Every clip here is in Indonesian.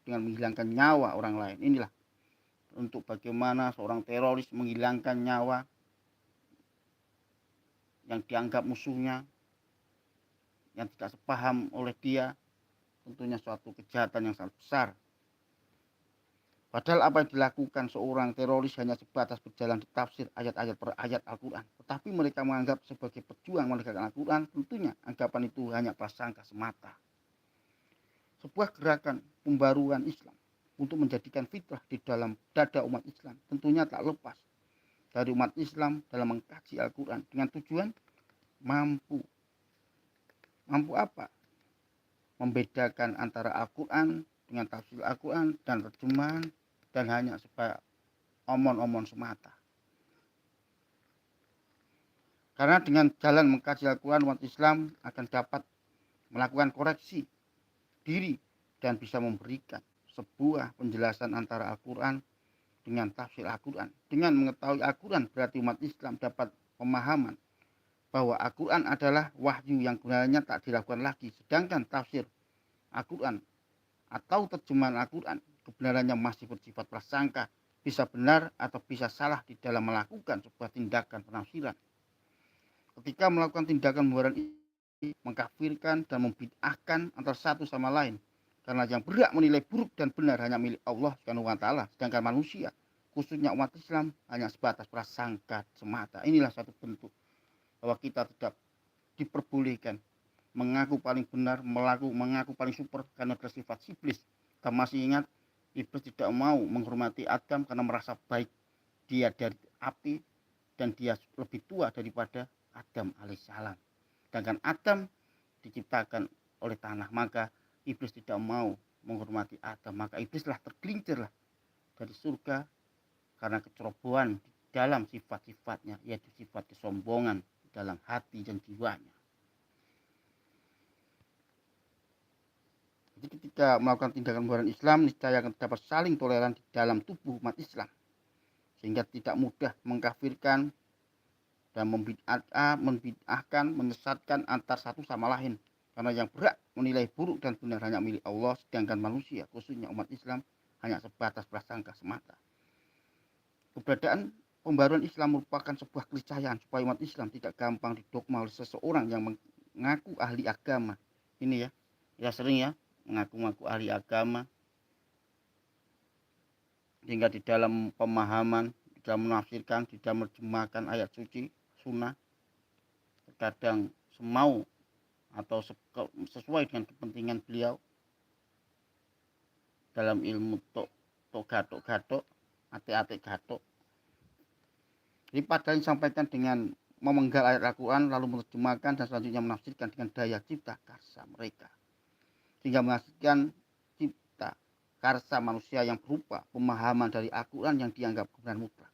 dengan menghilangkan nyawa orang lain. Inilah untuk bagaimana seorang teroris menghilangkan nyawa yang dianggap musuhnya, yang tidak sepaham oleh dia, tentunya suatu kejahatan yang sangat besar. Padahal apa yang dilakukan seorang teroris hanya sebatas berjalan di tafsir ayat-ayat per ayat Al-Quran. Tetapi mereka menganggap sebagai pejuang menegakkan Al-Quran, tentunya anggapan itu hanya prasangka semata. Sebuah gerakan pembaruan Islam untuk menjadikan fitrah di dalam dada umat Islam tentunya tak lepas dari umat Islam dalam mengkaji Al-Quran dengan tujuan mampu apa? Membedakan antara Al-Quran dengan tafsir Al-Quran dan terjemahan, dan hanya supaya omon-omon semata. Karena dengan jalan mengkaji Al-Quran, umat Islam akan dapat melakukan koreksi diri dan bisa memberikan sebuah penjelasan antara Al-Quran dengan tafsir Al-Quran. Dengan mengetahui Al-Quran berarti umat Islam dapat pemahaman bahwa Al-Quran adalah wahyu yang gunanya tak dilakukan lagi, sedangkan tafsir Al-Quran atau terjemahan Al-Quran kebenarannya masih bersifat prasangka, bisa benar atau bisa salah di dalam melakukan sebuah tindakan penafsiran. Ketika melakukan tindakan pembaruan ini, mengkafirkan dan membid'ahkan antara satu sama lain, karena yang berhak menilai buruk dan benar hanya milik Allah Subhanahu wa taala, sedangkan manusia, khususnya umat Islam, hanya sebatas prasangka semata. Inilah satu bentuk bahwa kita tidak diperbolehkan mengaku paling benar, mengaku paling super karena bersifat iblis. Kita masih ingat iblis tidak mau menghormati Adam karena merasa baik dia dari api dan dia lebih tua daripada Adam alaihissalam. Sedangkan Adam diciptakan oleh tanah, maka iblis tidak mau menghormati Adam, maka iblislah tergelincirlah dari surga karena kecerobohan di dalam sifat-sifatnya, yaitu sifat kesombongan di dalam hati dan jiwanya. Jadi ketika melakukan tindakan pembaruan Islam, niscaya akan terdapat saling toleran di dalam tubuh umat Islam, sehingga tidak mudah mengkafirkan dan membid'ahkan, menyesatkan antar satu sama lain. Karena yang berhak menilai buruk dan benar hanya milik Allah, sedangkan manusia, khususnya umat Islam, hanya sebatas prasangka semata. Keberadaan pembaruan Islam merupakan sebuah keniscayaan supaya umat Islam tidak gampang didogma oleh seseorang yang mengaku ahli agama. Ini ya sering ya, mengaku-ngaku ahli agama, sehingga di dalam pemahaman, di dalam menafsirkan, di dalam menerjemahkan ayat suci, sunnah, terkadang semau atau sesuai dengan kepentingan beliau dalam ilmu tok gatok, ate-ate gatok. Jadi padahal disampaikan dengan memenggal ayat Al-Quran lalu menerjemahkan dan selanjutnya menafsirkan dengan daya cipta karsa mereka, sehingga menghasilkan cipta karsa manusia yang berupa pemahaman dari Al-Quran yang dianggap kebenaran mutlak.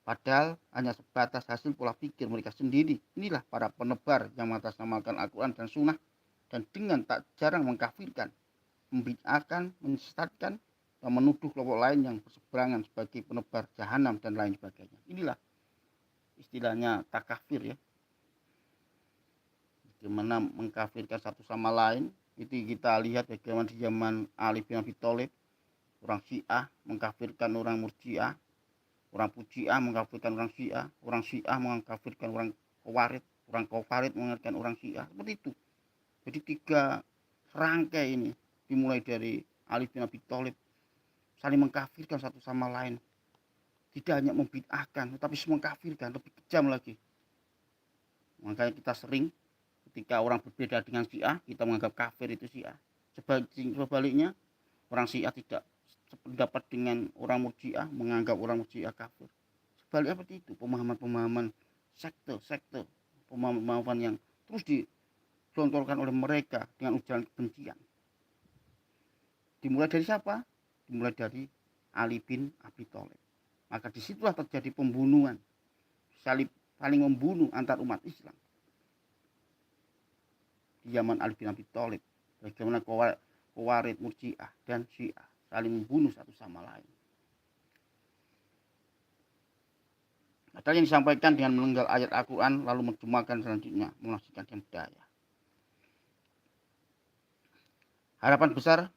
Padahal hanya sebatas hasil pola pikir mereka sendiri. Inilah para penebar yang mengatasnamakan Al-Quran dan Sunnah, dan dengan tak jarang mengkafirkan, membid'ahkan, menyesatkan, dan menuduh kelompok lain yang berseberangan sebagai penebar jahanam dan lain sebagainya. Inilah istilahnya takafir ya. Bagaimana mengkafirkan satu sama lain. Itu kita lihat bagaimana di zaman Ali bin Abi Thalib, orang Syiah mengkafirkan orang Murji'ah, orang Puji'ah mengkafirkan orang Syiah mengkafirkan orang Khawarij, orang Khawarij mengkafirkan orang Syiah. Seperti itu. Jadi 3 serangkai ini dimulai dari Ali bin Abi Thalib saling mengkafirkan satu sama lain. Tidak hanya membid'ahkan, tetapi mengkafirkan, lebih kejam lagi. Makanya kita sering ketika orang berbeda dengan Syiah, kita menganggap kafir itu Syiah. Sebaliknya, orang Syiah tidak sependapat dengan orang Murji'ah, menganggap orang Murji'ah kafir. Sebaliknya seperti itu, pemahaman-pemahaman sekte, pemahaman yang terus digelontorkan oleh mereka dengan ujaran kebencian. Dimulai dari siapa? Dimulai dari Ali bin Abi Thalib. Maka disitulah terjadi pembunuhan, saling membunuh antar umat Islam di zaman Ali bin Abi Thalib. Bagaimana Khawarij, Murji'ah dan Syiah saling membunuh satu sama lain. Padahal yang disampaikan dengan menenggal ayat Al-Quran lalu menerjemahkan selanjutnya menafsirkan dengan daya. Harapan besar